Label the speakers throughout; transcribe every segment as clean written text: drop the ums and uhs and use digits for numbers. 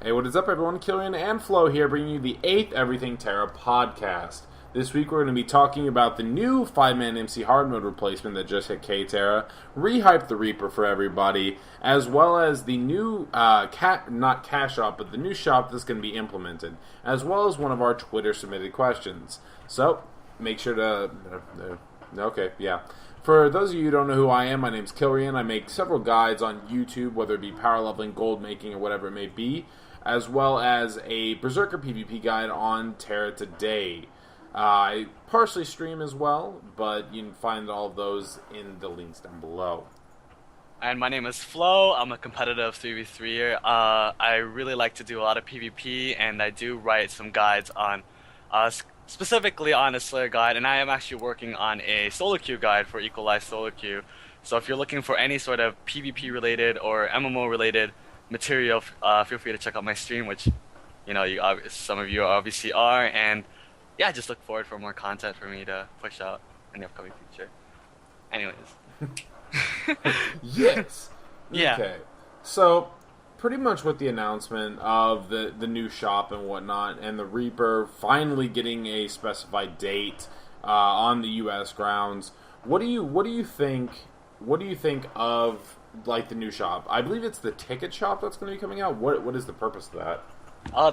Speaker 1: Hey, what is up, everyone? Killian and Flo here, bringing you the 8th Everything TERA podcast. This week we're going to be talking about the new 5-man MC hard mode replacement that just hit K-TERA, rehyped the Reaper for everybody, as well as the new, not cash shop, but the new shop that's going to be implemented, as well as one of our Twitter-submitted questions. So, make sure to... Okay, yeah. For those of you who don't know who I am, my name's Killian. I make several guides on YouTube, whether it be power leveling, gold making, or whatever it may be, as well as a Berserker PvP guide on TERA Today. I partially stream as well, but you can find all of those in the links down below.
Speaker 2: And my name is Flo. I'm a competitive 3v3er. I really like to do a lot of PvP, and I do write some guides on, specifically on a Slayer guide, and I am actually working on a solo queue guide for Equalized solo queue. So if you're looking for any sort of PvP related or MMO related material, feel free to check out my stream, which, you know, some of you obviously are, and yeah, just look forward for more content for me to push out in the upcoming future. Anyways.
Speaker 1: Yes!
Speaker 2: Yeah.
Speaker 1: Okay. So, pretty much with the announcement of the new shop and whatnot, and the Reaper finally getting a specified date on the U.S. grounds, what do you think of, like, the new shop? I believe it's the ticket shop that's going to be coming out. What is the purpose of that?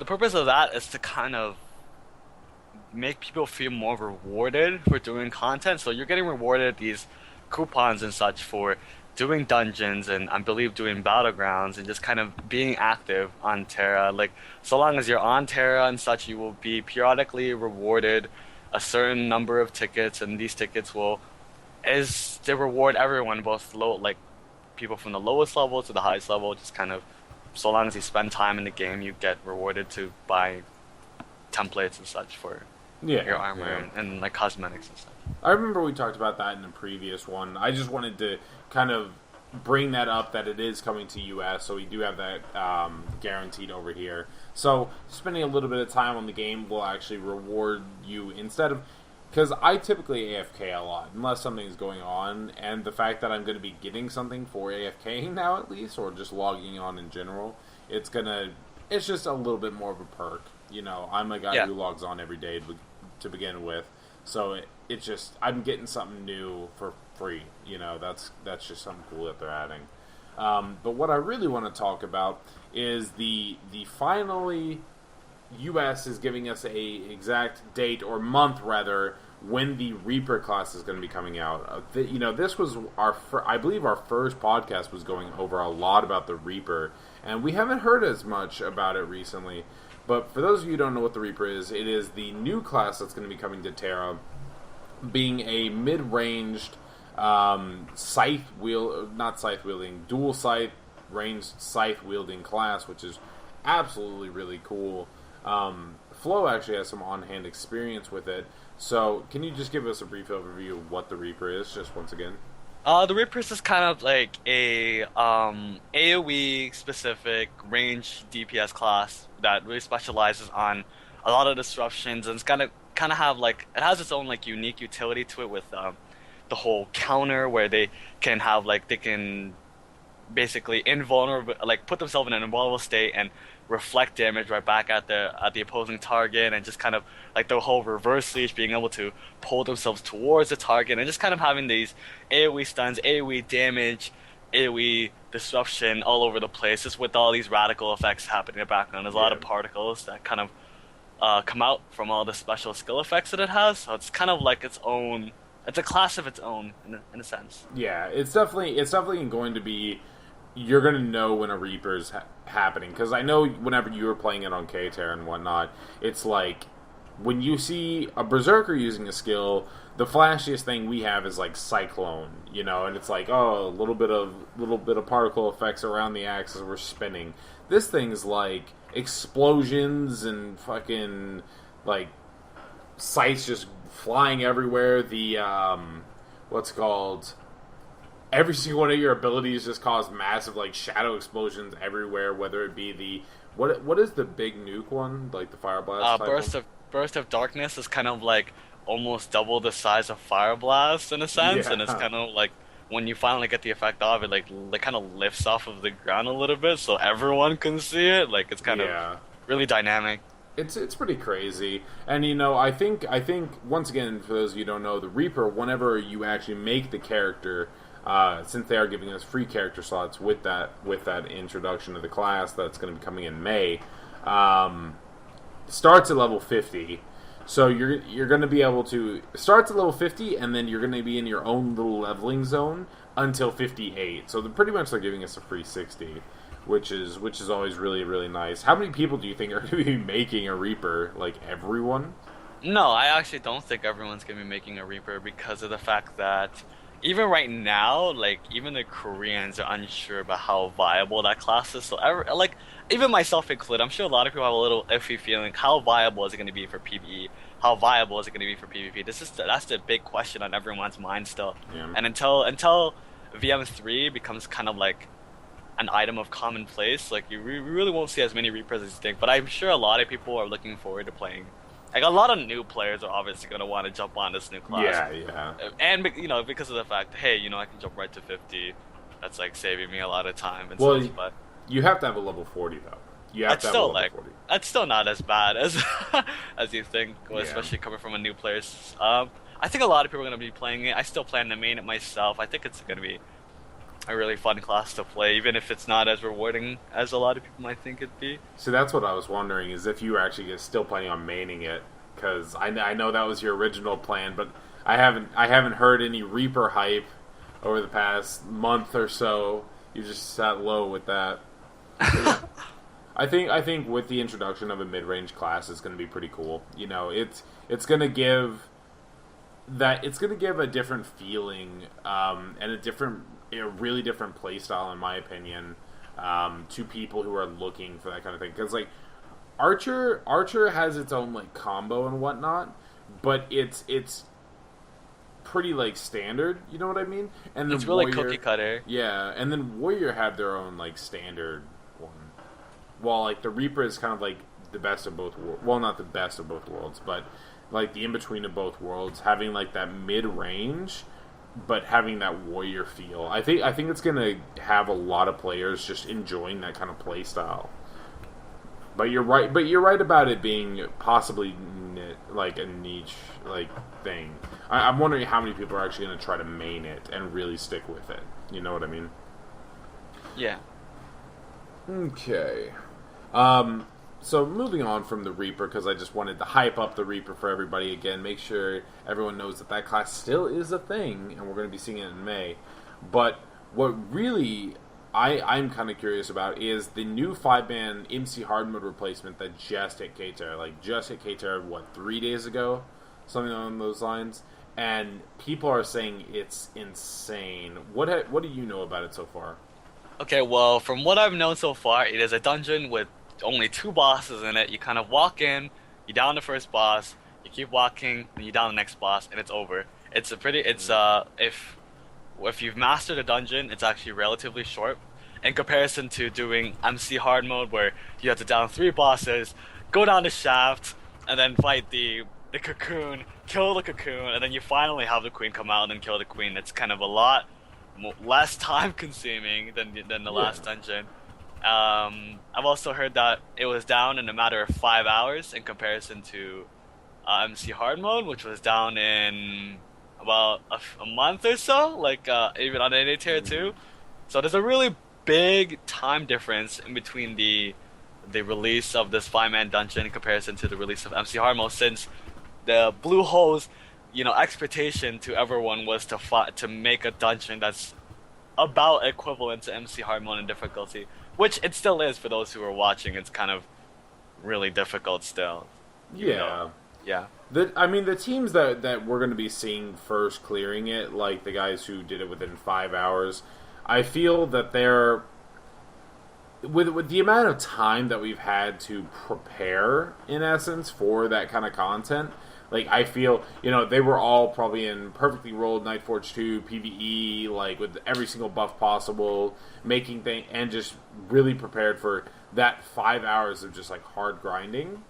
Speaker 2: The purpose of that is to kind of make people feel more rewarded for doing content. So you're getting rewarded these coupons and such for doing dungeons and I believe doing battlegrounds and just kind of being active on TERA. Like, so long as you're on TERA and such, you will be periodically rewarded a certain number of tickets, and these tickets they reward everyone, both people from the lowest level to the highest level. Just kind of, so long as you spend time in the game, you get rewarded to buy templates and such for your armor and like cosmetics and stuff.
Speaker 1: I remember we talked about that in the previous one. I just wanted to kind of bring that up, that it is coming to US, so we do have that guaranteed over here. So spending a little bit of time on the game will actually reward you instead of... Because I typically AFK a lot, unless something's going on, and the fact that I'm going to be getting something for AFKing now at least, or just logging on in general, it's just a little bit more of a perk. You know, I'm a guy who logs on every day to begin with, so it's just, I'm getting something new for free. You know, that's just something cool that they're adding. But what I really want to talk about is the finally US is giving us a exact date, or month rather, when the Reaper class is going to be coming out. This was I believe our first podcast was going over a lot about the Reaper, and we haven't heard as much about it recently. But for those of you who don't know what the Reaper is, it is the new class that's going to be coming to TERA, being a mid-ranged dual scythe ranged scythe wielding class, which is absolutely really cool. Flo actually has some on-hand experience with it, so can you just give us a brief overview of what the Reaper is, just once again?
Speaker 2: The Reaper is kind of like a AoE specific range DPS class that really specializes on a lot of disruptions, and it's gonna kind of have like, it has its own like unique utility to it with the whole counter, where they can have they can basically put themselves in an invulnerable state and reflect damage right back at the opposing target, and just kind of like the whole reverse leash, being able to pull themselves towards the target, and just kind of having these AoE stuns, AoE damage, AoE disruption all over the place, just with all these radical effects happening in the background. There's a lot of particles that kind of come out from all the special skill effects that it has, so it's kind of like its own, it's a class of its own in a sense.
Speaker 1: Yeah, it's definitely going to be, you're going to know when a Reaper's happening, because I know whenever you were playing it on K-TERA and whatnot, it's like, when you see a Berserker using a skill, the flashiest thing we have is like Cyclone, you know, and it's like, oh, a little bit of particle effects around the axe as we're spinning. This thing's like explosions and fucking like scythes just flying everywhere. The every single one of your abilities just cause massive like shadow explosions everywhere, whether it be the what is the big nuke one, like the fire blast
Speaker 2: burst of darkness is kind of like almost double the size of Fire Blast in a sense, and it's kind of like when you finally get the effect of it, like kind of lifts off of the ground a little bit, so everyone can see it. Like it's kind of
Speaker 1: Yeah.
Speaker 2: really dynamic.
Speaker 1: It's pretty crazy, and I think once again, for those of you who don't know, the Reaper, whenever you actually make the character, since they are giving us free character slots with that introduction of the class that's going to be coming in May, starts at level 50. So you're going to be able to starts at level 50, and then you're going to be in your own little leveling zone until 58. So they're giving us a free 60. Which is always really, really nice. How many people do you think are going to be making a Reaper? Like, everyone?
Speaker 2: No, I actually don't think everyone's gonna be making a Reaper because of the fact that even right now, like even the Koreans are unsure about how viable that class is. So, like even myself included, I'm sure a lot of people have a little iffy feeling. How viable is it going to be for PvE? How viable is it going to be for PvP? That's the big question on everyone's mind still.
Speaker 1: Yeah.
Speaker 2: And until VM3 becomes kind of like an item of commonplace, like we really won't see as many Reapers as you think. But I'm sure a lot of people are looking forward to playing. Like a lot of new players are obviously going to want to jump on this new class.
Speaker 1: Yeah.
Speaker 2: And because of the fact, hey, I can jump right to 50. That's like saving me a lot of time and
Speaker 1: Well,
Speaker 2: stuff. But
Speaker 1: you have to have a level 40 though. You have
Speaker 2: that's
Speaker 1: to have a
Speaker 2: still
Speaker 1: level
Speaker 2: like
Speaker 1: 40.
Speaker 2: that's still not as bad as as you think,
Speaker 1: Yeah.
Speaker 2: especially coming from a new player. I think a lot of people are going to be playing it. I still plan to main it myself. I think it's going to be a really fun class to play, even if it's not as rewarding as a lot of people might think it'd be.
Speaker 1: So that's what I was wondering, is if you were actually still planning on maining it, because I know that was your original plan, but I haven't heard any Reaper hype over the past month or so. You just sat low with that. I think with the introduction of a mid-range class, it's going to be pretty cool. It's going to give a different feeling and a really different play style, in my opinion, to people who are looking for that kind of thing. Because like Archer has its own like combo and whatnot, but it's pretty like standard. You know what I mean? And
Speaker 2: It's really cookie cutter.
Speaker 1: Yeah, and then Warrior have their own like standard one. While like the Reaper is kind of like the best of both worlds. Well, not the best of both worlds, but like the in between of both worlds, having like that mid range, but having that Warrior feel. I think it's gonna have a lot of players just enjoying that kind of play style. But you're right. But you're right about it being possibly like a niche like thing. I'm wondering how many people are actually going to try to main it and really stick with it. You know what I mean?
Speaker 2: Yeah.
Speaker 1: Okay. So moving on from the Reaper, because I just wanted to hype up the Reaper for everybody again. Make sure everyone knows that class still is a thing, and we're going to be seeing it in May. But what really I'm kind of curious about is the new 5-man MC hard mode replacement that just hit K-TERA. Like, just hit K-TERA, 3 days ago? Something along those lines. And people are saying it's insane. What do you know about it so far?
Speaker 2: Okay, well, from what I've known so far, it is a dungeon with only 2 bosses in it. You kind of walk in, you down the first boss, you keep walking, and you down the next boss, and it's over. If you've mastered a dungeon, it's actually relatively short in comparison to doing MC hard mode, where you have to down 3 bosses, go down the shaft, and then fight the cocoon, kill the cocoon, and then you finally have the queen come out and then kill the queen. It's kind of a lot less time consuming than the last dungeon. I've also heard that it was down in a matter of 5 hours in comparison to MC hard mode, which was down in about a month or so, like even on NA Tier 2. So there's a really big time difference in between the release of this 5-man dungeon in comparison to the release of MC hard mode, since the Bluehole's expectation to everyone was to make a dungeon that's about equivalent to MC hard mode in difficulty, which it still is for those who are watching. It's kind of really difficult still.
Speaker 1: Yeah.
Speaker 2: Yeah.
Speaker 1: The teams that we're going to be seeing first clearing it, like the guys who did it within 5 hours, I feel that they're with the amount of time that we've had to prepare, in essence, for that kind of content. Like, I feel, they were all probably in perfectly rolled Nightforge 2 PvE, like with every single buff possible, making things, and just really prepared for that 5 hours of just like hard grinding.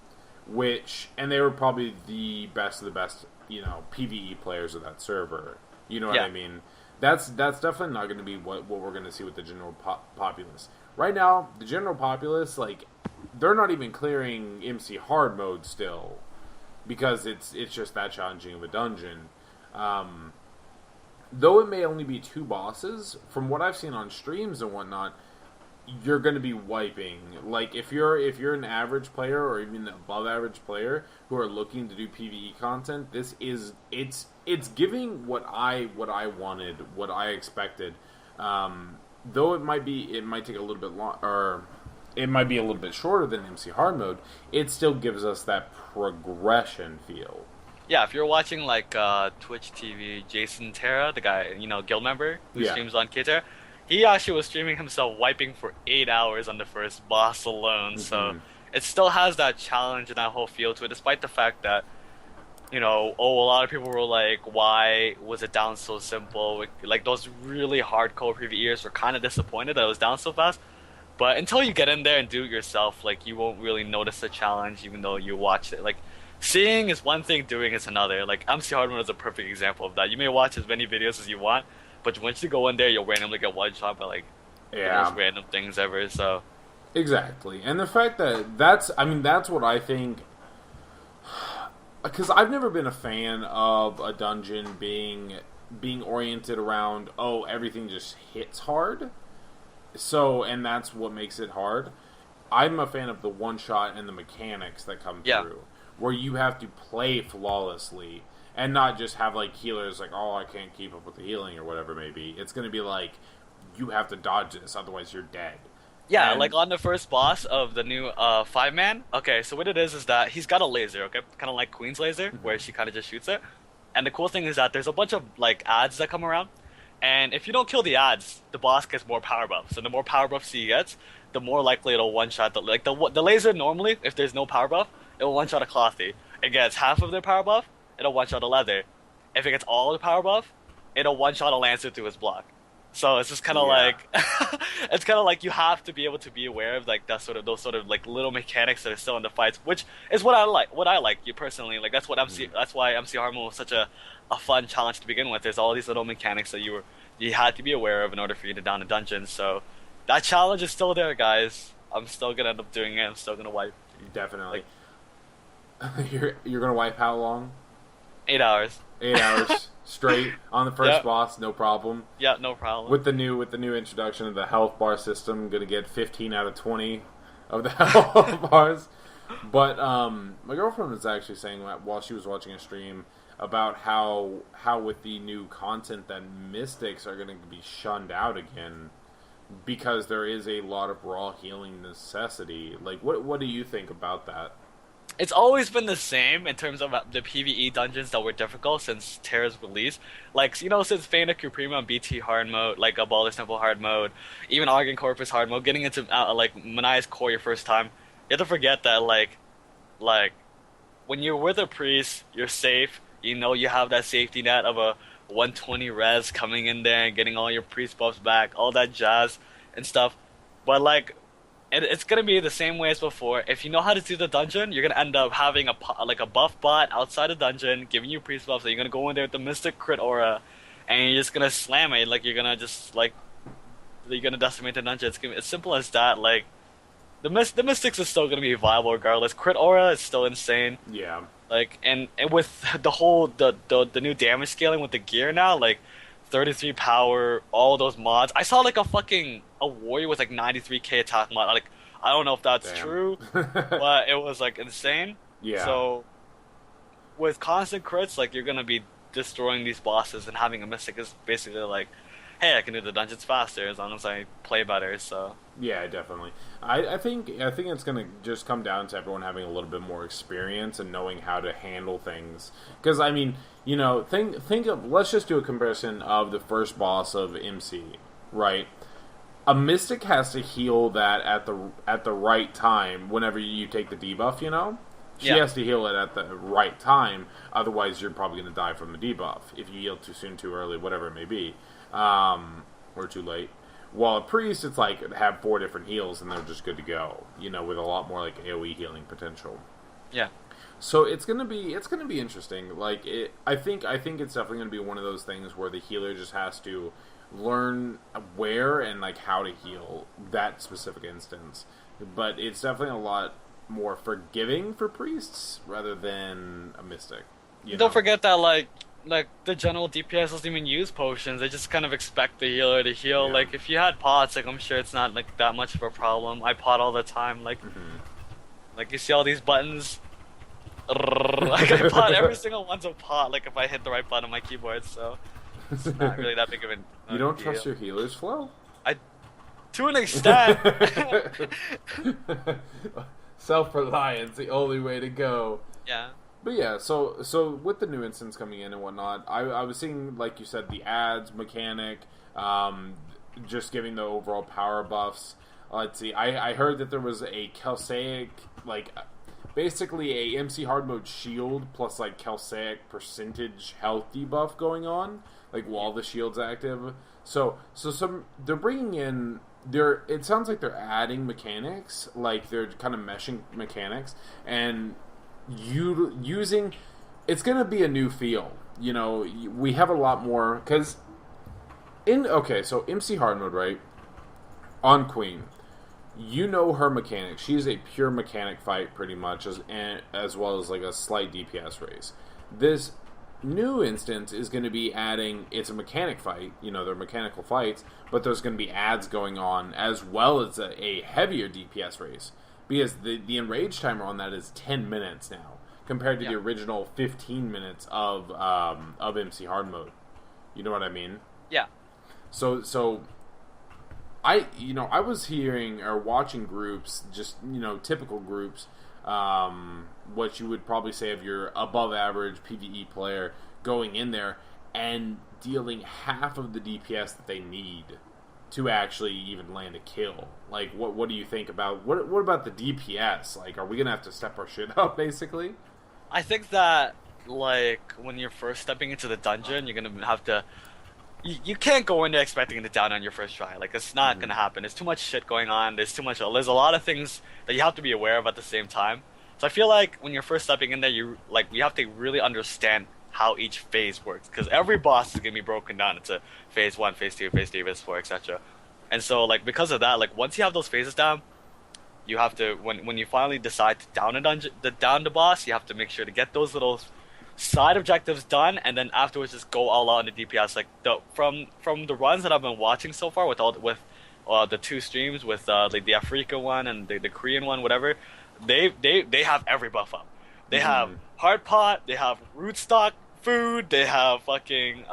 Speaker 1: And they were probably the best of the best, PvE players of that server. You know what I mean? That's definitely not going to be what we're going to see with the general populace. Right now, the general populace, like, they're not even clearing MC hard mode still because it's just that challenging of a dungeon. Though it may only be 2 bosses, from what I've seen on streams and whatnot, you're going to be wiping. Like, if you're an average player or even an above average player who are looking to do PvE content, it's giving what I wanted, what I expected. Though it might take a little bit long, or it might be a little bit shorter than MC hard mode, it still gives us that progression feel.
Speaker 2: Yeah, if you're watching like Twitch TV, Jason TERA, the guy, guild member who streams on KTERA, he actually was streaming himself wiping for 8 hours on the first boss alone. Mm-hmm. So it still has that challenge and that whole feel to it, despite the fact that, a lot of people were like, why was it down so simple? Like, those really hardcore PvEers were kind of disappointed that it was down so fast. But until you get in there and do it yourself, like, you won't really notice the challenge, even though you watch it. Like, seeing is one thing, doing is another. Like, MC Hardman is a perfect example of that. You may watch as many videos as you want, but once you go in there, you'll randomly get one shot by, like, the most random things ever, so...
Speaker 1: Exactly. And the fact that that's what I think... Because I've never been a fan of a dungeon being oriented around, everything just hits hard. So, and that's what makes it hard. I'm a fan of the one-shot and the mechanics that come through. Where you have to play flawlessly and not just have, like, healers like, I can't keep up with the healing or whatever it may be. It's going to be like, you have to dodge this, otherwise you're dead.
Speaker 2: Yeah, like on the first boss of the new 5-man, okay, so what it is that he's got a laser, okay? Kind of like Queen's laser, where she kind of just shoots it. And the cool thing is that there's a bunch of, like, ads that come around. And if you don't kill the ads, the boss gets more power buffs. So the more power buffs he gets, the more likely it'll one-shot. The laser normally, if there's no power buff, it'll one-shot a Clothy. It gets half of their power buff, it'll one-shot a Leather. If it gets all the power buff, it'll one-shot a Lancer through his block. So it's just kind of like, it's kind of like you have to be able to be aware of, like, those sort of like little mechanics that are still in the fights, which is what I like you personally. Like, that's why MC Harmon was such a fun challenge to begin with. There's all these little mechanics that you had to be aware of in order for you to down a dungeon. So that challenge is still there, guys. I'm still gonna end up doing it. I'm still gonna wipe.
Speaker 1: Definitely. You're gonna wipe how long?
Speaker 2: 8 hours.
Speaker 1: 8 hours straight on the first boss, no problem.
Speaker 2: Yeah, no problem.
Speaker 1: With the new introduction of the health bar system, gonna get 15 out of 20 of the health bars. But my girlfriend was actually saying that while she was watching a stream about how with the new content that mystics are gonna be shunned out again because there is a lot of raw healing necessity. Like, what do you think about that?
Speaker 2: It's always been the same in terms of the PvE dungeons that were difficult since TERA's release. Like, since Feina Kuprima on BT hard mode, like a Baldur's Temple hard mode, even Argon Corpus hard mode, getting into like Manai's Core your first time, you have to forget that like when you're with a priest, you're safe. You have that safety net of a 120 res coming in there and getting all your priest buffs back, all that jazz and stuff. But like, it's gonna be the same way as before. If you know how to do the dungeon, you're gonna end up having a buff bot outside the dungeon, giving you priest buffs. So you're gonna go in there with the mystic crit aura, and you're just gonna slam it. Like, you're gonna decimate the dungeon. It's gonna be as simple as that. Like, the mystics is still gonna be viable regardless. Crit aura is still insane.
Speaker 1: Yeah.
Speaker 2: Like, and with the whole the new damage scaling with the gear now, like 33 power, all those mods. I saw like a warrior with like 93k attack mod. Like, I don't know if that's true, but it was like insane.
Speaker 1: Yeah.
Speaker 2: So with constant crits, like, you're gonna be destroying these bosses, and having a mystic is basically like, hey, I can do the dungeons faster as long as I play better. So
Speaker 1: yeah, definitely. I think it's gonna just come down to everyone having a little bit more experience and knowing how to handle things. Because I mean, think of, let's just do a comparison of the first boss of MC, right? A mystic has to heal that at the right time whenever you take the debuff. She has to heal it at the right time. Otherwise, you're probably going to die from the debuff if you heal too soon, too early, whatever it may be, or too late. While a priest, it's like have 4 different heals and they're just good to go. With a lot more like AOE healing potential.
Speaker 2: Yeah.
Speaker 1: So it's gonna be interesting. Like I think it's definitely gonna be one of those things where the healer just has to learn where and like how to heal that specific instance. But it's definitely a lot more forgiving for priests rather than a mystic.
Speaker 2: Don't forget that like the general DPS doesn't even use potions. They just kind of expect the healer to heal.
Speaker 1: Yeah.
Speaker 2: Like if you had pots, like I'm sure it's not like that much of a problem. I pot all the time. Like you see all these buttons. Like I pot every single one's a pot. Like if I hit the right button on my keyboard, so it's not really that big of a
Speaker 1: You don't
Speaker 2: deal.
Speaker 1: trust your healer's flow?
Speaker 2: To an extent.
Speaker 1: Self-reliance, the only way to go.
Speaker 2: Yeah.
Speaker 1: But yeah, so with the new instance coming in and whatnot, I was seeing, like you said, the ads mechanic, just giving the overall power buffs. Let's see, I heard that there was a Calcaic, like, basically a MC hard mode shield plus like Calcaic percentage health debuff going on, like while the shield's active. So they're bringing in. It sounds like they're adding mechanics, like they're kind of meshing mechanics, and using. It's going to be a new feel. You know, we have a lot more because so MC hard mode, right? On Queen, you know her mechanics. She is a pure mechanic fight, pretty much, as well as like a slight DPS raise. This new instance is going to be adding. It's a mechanic fight. You know, they're mechanical fights, but there's going to be ads going on as well as a heavier DPS raise because the enrage timer on that is 10 minutes now compared to the original 15 minutes of MC hard mode. You know what I mean?
Speaker 2: Yeah.
Speaker 1: So I was hearing or watching groups, just, typical groups, what you would probably say of your above average PvE player going in there and dealing half of the DPS that they need to actually even land a kill. Like, what do you think about, what about the DPS? Like, are we going to have to step our shit up, basically?
Speaker 2: I think that, like, when you're first stepping into the dungeon, you're gonna have to. You can't go in there expecting to down on your first try. Like, it's not gonna happen. There's too much shit going on. There's a lot of things that you have to be aware of at the same time. So I feel like when you're first stepping in there, you have to really understand how each phase works, because every boss is gonna be broken down into phase 1, phase 2, phase 3, phase 4, etc. And so, like, because of that, like, once you have those phases down, you have to, when you finally decide to down the boss, you have to make sure to get those little side objectives done, and then afterwards just go all out on the DPS. Like, from the runs that I've been watching so far with the two streams, with the Africa one and the Korean one, whatever, they have every buff up. They have hard pot, they have rootstock food, they have fucking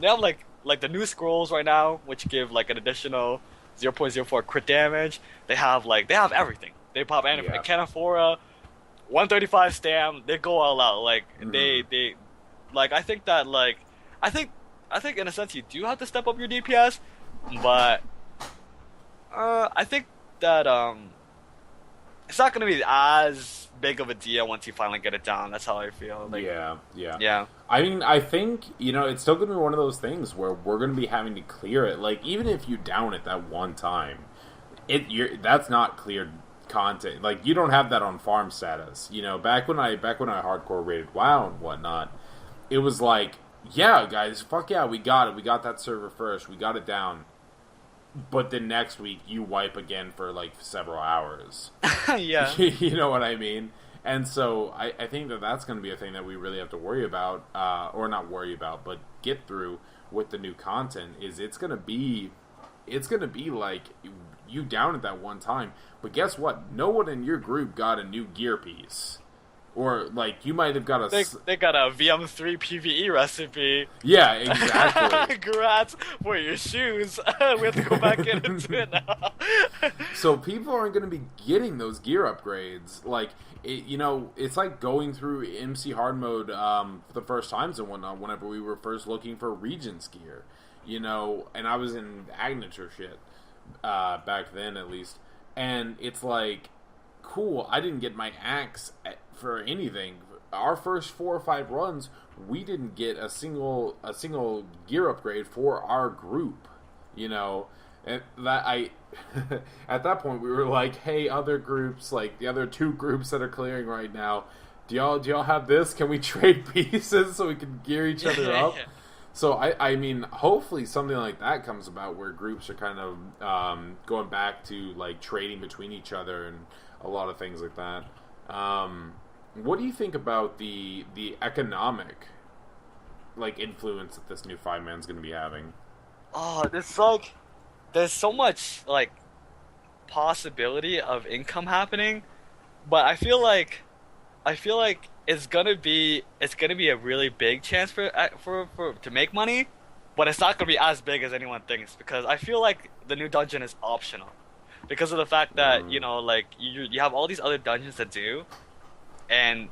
Speaker 2: they have like the new scrolls right now, which give like an additional 0.04 crit damage. They have everything. They pop Canaphora, 135 stam. They go all out. Like they like, I think that, like, I think in a sense you do have to step up your DPS, but I think that it's not gonna be as big of a deal once you finally get it down. That's how I feel. Like, yeah.
Speaker 1: I mean, I think, it's still going to be one of those things where we're going to be having to clear it. Like, even if you down it that one time, that's not cleared content. Like, you don't have that on farm status. Back when I hardcore rated WoW and whatnot, it was like, yeah, guys, fuck yeah, we got it. We got that server first. We got it down. But the next week, you wipe again for, like, several hours.
Speaker 2: Yeah.
Speaker 1: You know what I mean? And so I think that's going to be a thing that we really have to worry about, or not worry about, but get through with the new content, is it's going to be like, you down at that one time, but guess what? No one in your group got a new gear piece. Or, like, you might have got a...
Speaker 2: They got a VM3 PvE recipe.
Speaker 1: Yeah, exactly.
Speaker 2: Congrats for your shoes. We have to go back into it now.
Speaker 1: So people aren't going to be getting those gear upgrades. Like, it's like going through MC hard mode for the first times and whatnot, whenever we were first looking for Regents gear. And I was in Agnature shit back then, at least. And it's like, cool, I didn't get my axe for anything. Our first 4 or 5 runs, we didn't get a single gear upgrade for our group, and that at that point we were like, hey, other groups, like the other 2 groups that are clearing right now, do y'all have this? Can we trade pieces so we can gear each other up?
Speaker 2: Yeah.
Speaker 1: So I mean, hopefully something like that comes about where groups are kind of going back to like trading between each other and a lot of things like that. What do you think about the economic like influence that this new 5-man's going to be having?
Speaker 2: Oh, it's like there's so much like possibility of income happening, but I feel like it's gonna be a really big chance for to make money, but it's not gonna be as big as anyone thinks because I feel like the new dungeon is optional because of the fact that like you have all these other dungeons to do, and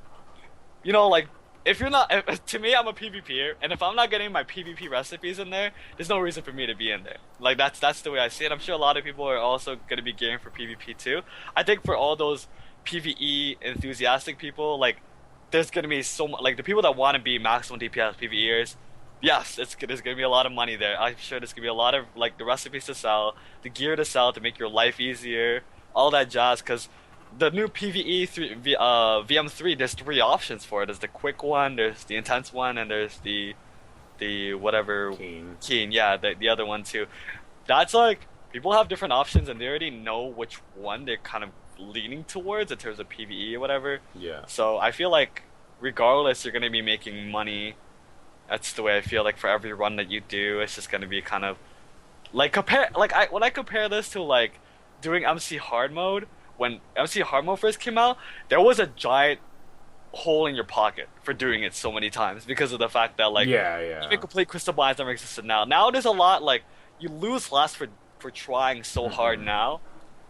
Speaker 2: like if you're not to me I'm a PvPer, and if I'm not getting my PvP recipes in there, there's no reason for me to be in there. Like that's the way I see it. I'm sure a lot of people are also gonna be gearing for PvP too. I think for all those PvE enthusiastic people, like there's gonna be so much, like the people that want to be maximum DPS PvEers. Yes, there's gonna be a lot of money there. I'm sure there's gonna be a lot of like the recipes to sell, the gear to sell to make your life easier, all that jazz. Because the new PvE VM3, there's 3 options for it. There's the quick one, there's the intense one, and there's the whatever keen. Yeah, the other one too. That's like people have different options and they already know which one they're kind of leaning towards in terms of PvE or whatever.
Speaker 1: Yeah.
Speaker 2: So I feel like regardless, you're gonna be making money. That's the way I feel like for every run that you do. It's just gonna be kind of like when I compare this to like doing MC hard mode. When MC hard mode first came out, there was a giant hole in your pocket for doing it so many times because of the fact that like even complete crystal blinds never existed now. Now there's a lot like you lose less for trying so hard now.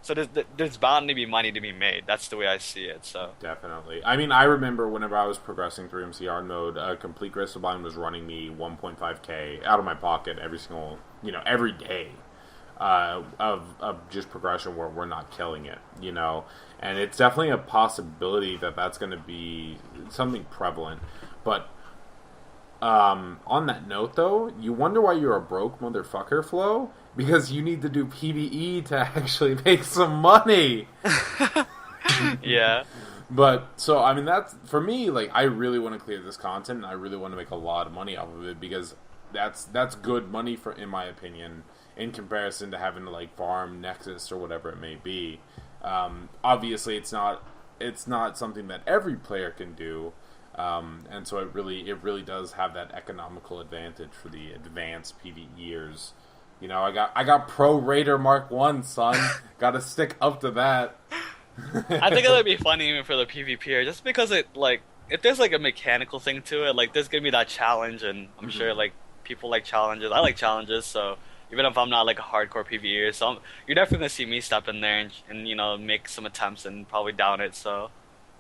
Speaker 2: So there's bound to be money to be made. That's the way I see it. So
Speaker 1: definitely. I mean, I remember whenever I was progressing through MC hard mode, complete crystal blind was running me 1.5k out of my pocket every day. Of just progression where we're not killing it, and it's definitely a possibility that that's going to be something prevalent. But on that note, though, you wonder why you're a broke motherfucker, Flo, because you need to do PvE to actually make some money.
Speaker 2: Yeah.
Speaker 1: But so I mean, that's for me. Like, I really want to clear this content, and I really want to make a lot of money off of it because that's good money in my opinion. In comparison to having to like farm Nexus or whatever it may be, obviously it's not something that every player can do, and so it really does have that economical advantage for the advanced PvEers. I got Pro Raider Mark 1, son. Got to stick up to that.
Speaker 2: I think it'll be funny even for the PvPer, just because it like if there's like a mechanical thing to it, like there's gonna be that challenge, and I'm sure like people like challenges. I like challenges, so. Even if I'm not like a hardcore PvEer, so you're definitely gonna see me step in there and make some attempts and probably down it. So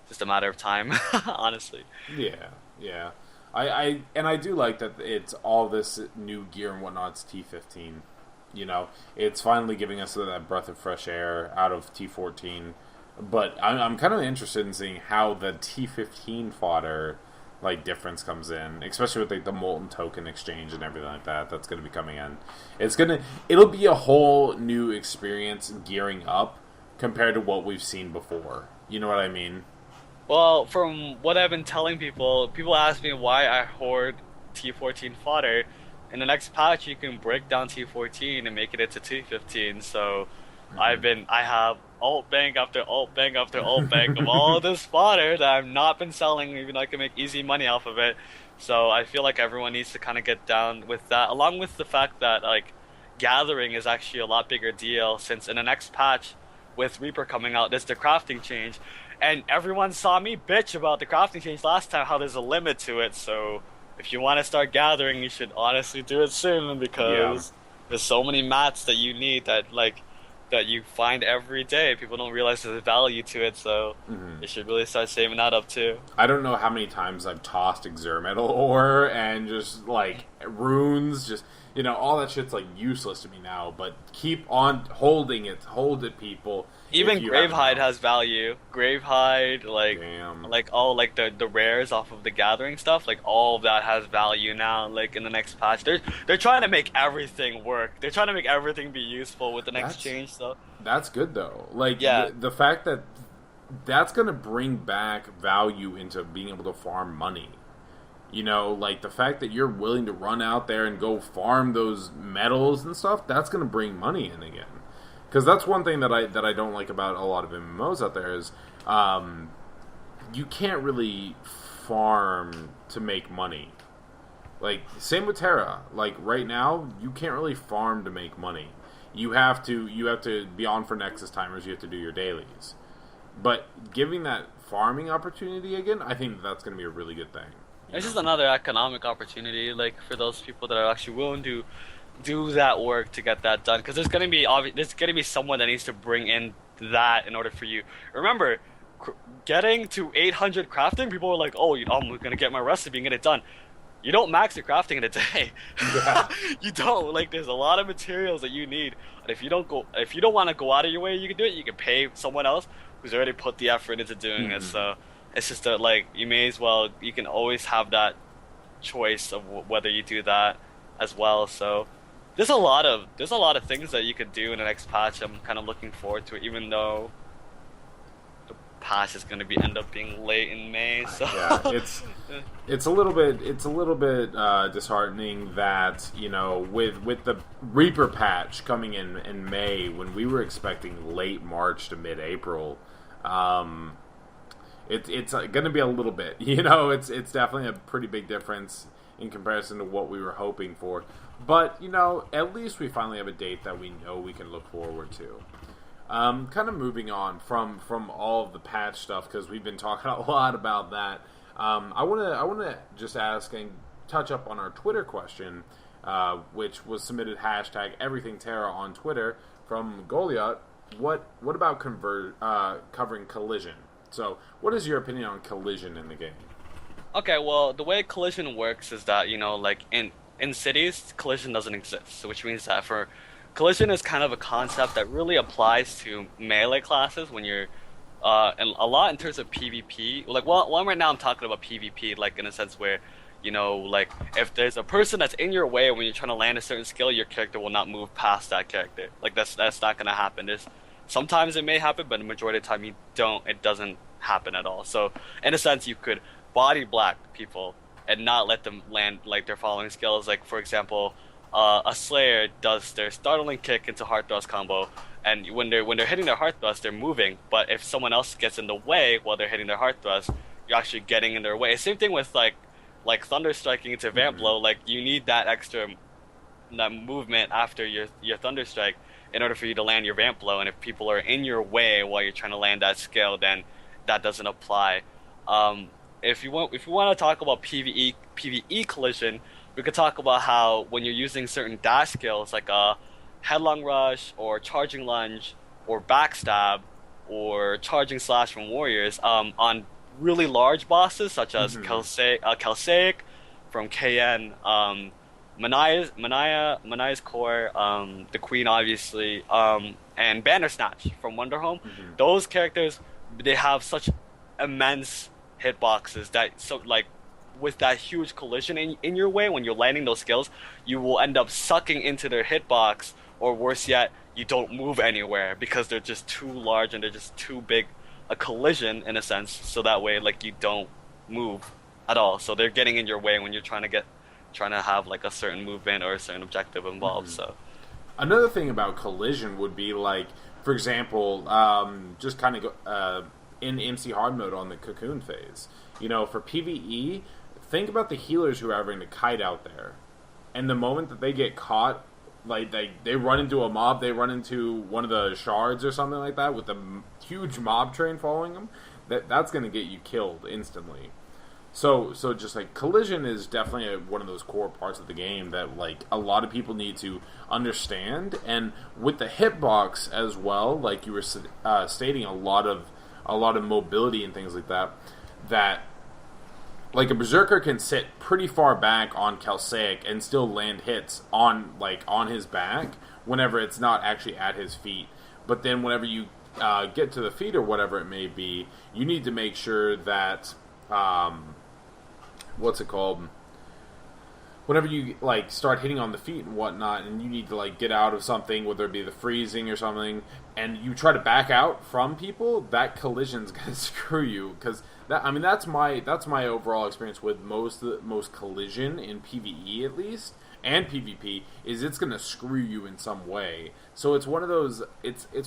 Speaker 2: just a matter of time, honestly.
Speaker 1: Yeah. I do like that it's all this new gear and whatnot. It's T15. It's finally giving us that breath of fresh air out of T14. But I'm kind of interested in seeing how the T15 fodder like difference comes in, especially with like the molten token exchange and everything like that. That's going to be coming in. It'll be a whole new experience gearing up compared to what we've seen before. You know what I mean?
Speaker 2: Well, from what I've been telling people ask me why I hoard T14 fodder. In the next patch, you can break down T14 and make it into T15. So I have alt bank after alt bank after alt bank of all this fodder that I've not been selling, even though I can make easy money off of it. So I feel like everyone needs to kind of get down with that, along with the fact that like gathering is actually a lot bigger deal, since in the next patch with Reaper coming out, there's the crafting change, and everyone saw me bitch about the crafting change last time, how there's a limit to it. So if you want to start gathering, you should honestly do it soon, because there's so many mats that you need that you find every day. People don't realize there's value to it, so you should really start saving that up too.
Speaker 1: I don't know how many times I've tossed Exermetal ore and just like runes, just all that shit's like useless to me now. But keep on holding it, hold it, people.
Speaker 2: Even Gravehide has value. Gravehide, like all like the rares off of the gathering stuff, like all of that has value now. Like in the next patch, they're trying to make everything work. They're trying to make everything be useful with the next change. So
Speaker 1: that's good though. Like the fact that that's going to bring back value into being able to farm money. You know, like the fact that you're willing to run out there and go farm those metals and stuff, that's going to bring money in again. Because that's one thing that I don't like about a lot of MMOs out there is you can't really farm to make money. Like, same with TERA. Like, right now, you can't really farm to make money. You have to be on for Nexus timers, you have to do your dailies. But giving that farming opportunity again, I think that's going to be a really good thing.
Speaker 2: It's just another economic opportunity, like, for those people that are actually willing to do that work to get that done. Because there's going to be someone that needs to bring in that in order for you. Remember, getting to 800 crafting, people are like, oh, I'm going to get my recipe and get it done. You don't max your crafting in a day.
Speaker 1: Yeah.
Speaker 2: You don't. Like, there's a lot of materials that you need. And if you don't want to go out of your way, you can do it. You can pay someone else who's already put the effort into doing it. So it's just that, like, you can always have that choice of whether you do that as well. So there's a lot of things that you could do in the next patch. I'm kind of looking forward to it, even though the patch is going to end up being late in May. So
Speaker 1: yeah, it's a little bit disheartening that, you know, with the Reaper patch coming in May, when we were expecting late March to mid-April, it's going to be a little bit, you know, it's definitely a pretty big difference in comparison to what we were hoping for. But, you know, at least we finally have a date that we know we can look forward to. Kind of moving on from all of the patch stuff, because we've been talking a lot about that. I want to just ask and touch up on our Twitter question, which was submitted #EverythingTera on Twitter from Goliath. What about covering collision? So, what is your opinion on collision in the game?
Speaker 2: Okay, well, the way collision works is that, you know, like in cities, collision doesn't exist. So which means that collision is kind of a concept that really applies to melee classes when you're and a lot in terms of PvP. Like, well, right now I'm talking about PvP, like in a sense where, you know, like if there's a person that's in your way when you're trying to land a certain skill, your character will not move past that character. Like that's not gonna happen. Sometimes it may happen, but the majority of the time it doesn't happen at all. So in a sense, you could body block people and not let them land like their following skills. Like, for example, a Slayer does their startling kick into heart thrust combo, and when they're hitting their heart thrust, they're moving. But if someone else gets in the way while they're hitting their heart thrust, you're actually getting in their way. Same thing with like thunder striking into vamp blow. Like, you need that movement after your thunder strike in order for you to land your vamp blow. And if people are in your way while you're trying to land that skill, then that doesn't apply. If you want to talk about PvE collision, we could talk about how when you're using certain dash skills like a headlong rush or charging lunge or backstab or charging slash from warriors on really large bosses such as Kelsaic from KN, Manaya's core, the Queen obviously, and Bandersnatch from Wonderhome. Those characters, they have such immense hitboxes that, so like, with that huge collision in your way when you're landing those skills, you will end up sucking into their hitbox, or worse yet, you don't move anywhere because they're just too large and they're just too big a collision in a sense, so that way like you don't move at all. So they're getting in your way when you're trying to have like a certain movement or a certain objective involved. So
Speaker 1: another thing about collision would be, like, for example, just kind of in MC hard mode on the cocoon phase. You know, for PvE, think about the healers who are having to kite out there, and the moment that they get caught, like they run into a mob, they run into one of the shards or something like that with a huge mob train following them, that's going to get you killed instantly. So just like collision is definitely one of those core parts of the game that like a lot of people need to understand, and with the hitbox as well, like you were stating, a lot of mobility and things like that like a berserker can sit pretty far back on Kelsaic and still land hits on his back whenever it's not actually at his feet. But then whenever you get to the feet or whatever it may be, you need to make sure that whenever you like start hitting on the feet and whatnot, and you need to like get out of something, whether it be the freezing or something, and you try to back out from people, that collision's gonna screw you. Because that's my overall experience with most collision in PvE at least, and PvP, is it's gonna screw you in some way. So it's one of those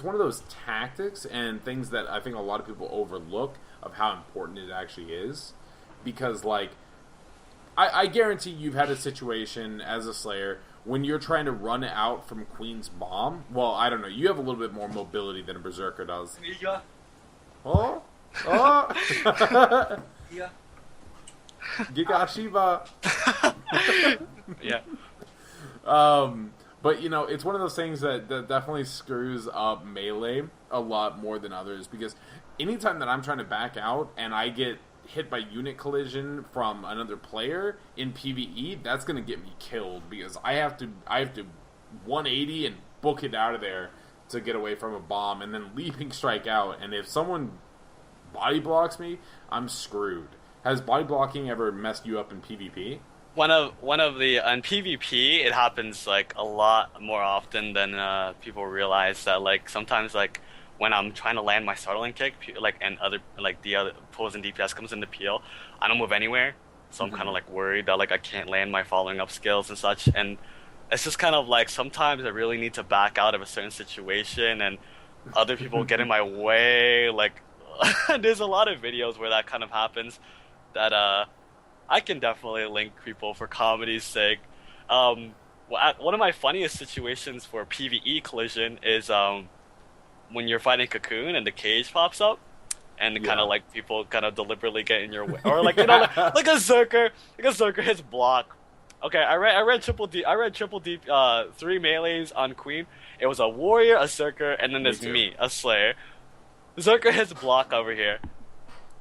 Speaker 1: one of those tactics and things that I think a lot of people overlook of how important it actually is, because like. I guarantee you've had a situation as a Slayer when you're trying to run out from Queen's bomb. Well, I don't know. You have a little bit more mobility than a Berserker does.
Speaker 2: Yeah.
Speaker 1: Oh? Oh?
Speaker 2: Yeah.
Speaker 1: Giga Shiba.
Speaker 2: Yeah.
Speaker 1: But, you know, it's one of those things that definitely screws up Melee a lot more than others, because anytime that I'm trying to back out and I get hit by unit collision from another player in PvE, that's gonna get me killed, because I have to 180 and book it out of there to get away from a bomb, and then leaping strike out. And if someone body blocks me, I'm screwed. Has body blocking ever messed you up in PvP?
Speaker 2: One of the on PvP, it happens like a lot more often than people realize. That like sometimes like when I'm trying to land my startling kick, like and the other opposing DPS comes into peel, I don't move anywhere, so I'm kind of like worried that like I can't land my following up skills and such. And it's just kind of like sometimes I really need to back out of a certain situation, and other people get in my way. Like there's a lot of videos where that kind of happens. That I can definitely link people for comedy's sake. One of my funniest situations for PvE collision is when you're fighting Cocoon and the cage pops up, and kind of like people kind of deliberately get in your way, or like you know like a Zerker hits block. Okay, I read triple D 3 melees on Queen. It was a warrior, a Zerker, and then there's me, a Slayer. Zerker hits block over here.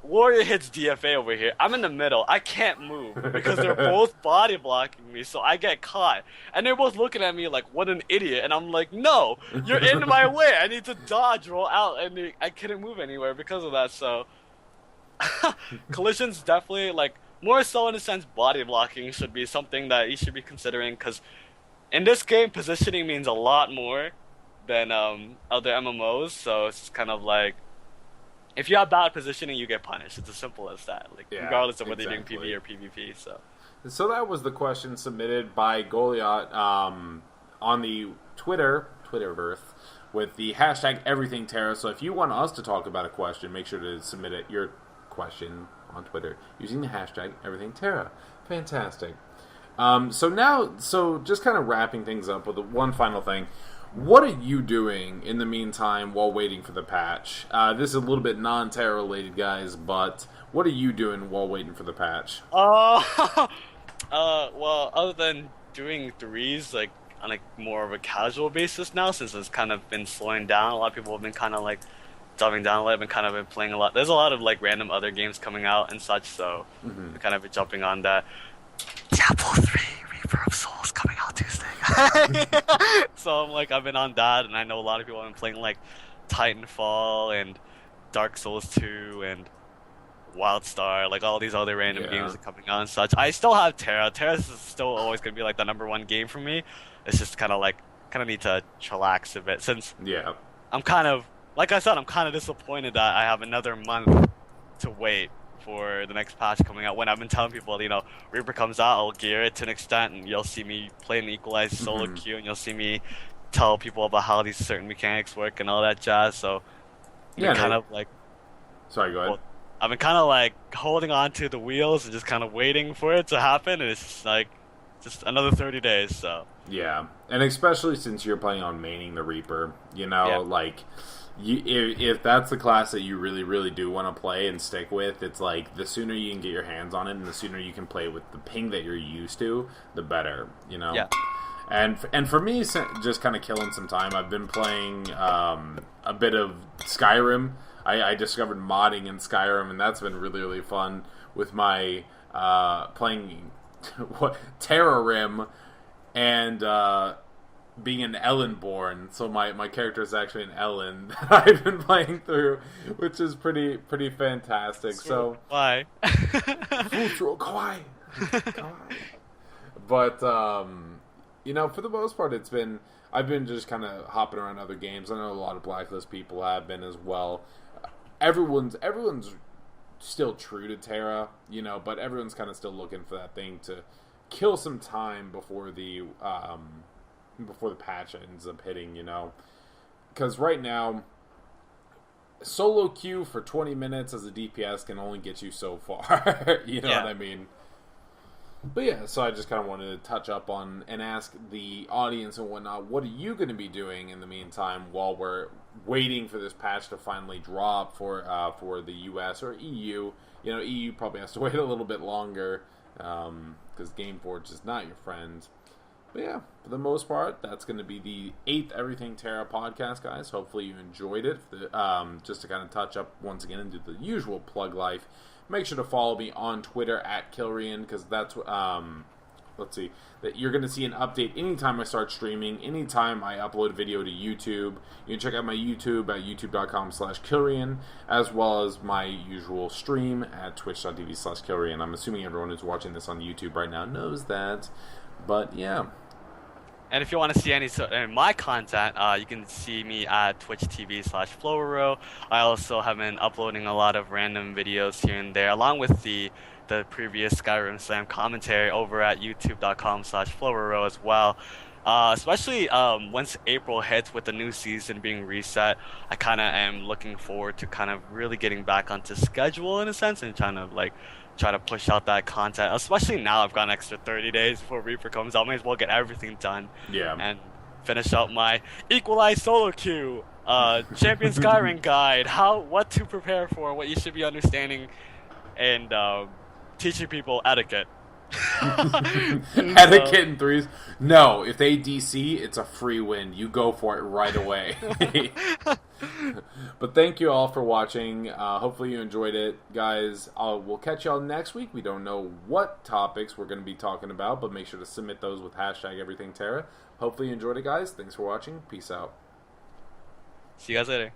Speaker 2: Warrior hits DFA over here. I'm in the middle. I can't move because they're both body blocking me, so I get caught. And they're both looking at me like, what an idiot. And I'm like, no, you're in my way. I need to dodge, roll out, and I couldn't move anywhere because of that. So collisions definitely, like, more so in a sense, body blocking should be something that you should be considering, because in this game, positioning means a lot more than other MMOs. So it's kind of like, if you have bad positioning, you get punished. It's as simple as that. Like regardless of whether you're doing PvE or PvP. So
Speaker 1: that was the question submitted by Goliath on the Twitterverse with the hashtag everything TERA. So if you want us to talk about a question, make sure to submit your question on Twitter using the hashtag everything TERA. Fantastic. So just kind of wrapping things up with one final thing. What are you doing in the meantime while waiting for the patch? This is a little bit non-TERA related, guys, but what are you doing while waiting for the patch?
Speaker 2: Well, other than doing threes, like on like more of a casual basis now, since it's kind of been slowing down. A lot of people have been kind of like diving down a little bit, kind of been playing a lot. There's a lot of like random other games coming out and such, so we kind of been jumping on that. Diablo 3 Reaper of Souls coming out Tuesday. So I'm like, I've been on that, and I know a lot of people have been playing like Titanfall and Dark Souls 2 and Wildstar, like all these other random games are coming out and such. I still have TERA. TERA is still always going to be like the #1 game for me. It's just kind of need to chillax a bit, since I'm kind of, like I said, I'm kind of disappointed that I have another month to wait for the next patch coming out, when I've been telling people, you know, Reaper comes out, I'll gear it to an extent, and you'll see me play an equalized solo queue, and you'll see me tell people about how these certain mechanics work and all that jazz. So kind of like,
Speaker 1: sorry, go ahead.
Speaker 2: Well, I've been kind of like holding on to the wheels and just kind of waiting for it to happen, and it's just like another 30 days. So
Speaker 1: yeah, and especially since you're planning on maining the Reaper, you know, like, if that's the class that you really, really do want to play and stick with, it's like the sooner you can get your hands on it and the sooner you can play with the ping that you're used to, the better, you know?
Speaker 2: Yeah.
Speaker 1: And for me, just kind of killing some time, I've been playing a bit of Skyrim. I discovered modding in Skyrim, and that's been really, really fun with my playing Terra Rim and being an Ellenborn, so my character is actually an Ellen that I've been playing through, which is pretty fantastic. So
Speaker 2: why?
Speaker 1: Kawaii. But for the most part, I've been just kind of hopping around other games. I know a lot of Blacklist people have been as well. Everyone's still true to TERA, but everyone's kind of still looking for that thing to kill some time before the patch ends up hitting, because right now solo queue for 20 minutes as a DPS can only get you so far. You know what I mean? But yeah, so I just kind of wanted to touch up on and ask the audience and whatnot, what are you going to be doing in the meantime while we're waiting for this patch to finally drop for the US or EU? EU probably has to wait a little bit longer because Gameforge is not your friend. But yeah, for the most part, that's going to be the 8th Everything TERA podcast, guys. Hopefully you enjoyed it. Just to kind of touch up once again and do the usual plug life. Make sure to follow me on Twitter at Kilrian, because that's that you're going to see an update anytime I start streaming, anytime I upload a video to YouTube. You can check out my YouTube at youtube.com/Kilrian, as well as my usual stream at twitch.tv/Kilrian. I'm assuming everyone who's watching this on YouTube right now knows that. But yeah.
Speaker 2: And if you want to see any of my content, you can see me at twitch.tv/Flowero. I also have been uploading a lot of random videos here and there, along with the previous Skyrim Slam commentary over at youtube.com/Flowero as well. Especially once April hits with the new season being reset, I kind of am looking forward to kind of really getting back onto schedule in a sense and trying to try to push out that content. Especially now I've got an extra 30 days before Reaper comes out. Might as well get everything done.
Speaker 1: Yeah.
Speaker 2: And finish out my Equalized solo queue, Champion Skyrim guide, what to prepare for, what you should be understanding, and teaching people etiquette.
Speaker 1: Etiquette in threes. No, if they DC, it's a free win. You go for it right away. But thank you all for watching. Hopefully you enjoyed it, guys. We'll catch y'all next week. We don't know what topics we're going to be talking about, but make sure to submit those with #EverythingTera. Hopefully you enjoyed it, guys. Thanks for watching. Peace out.
Speaker 2: See you guys later.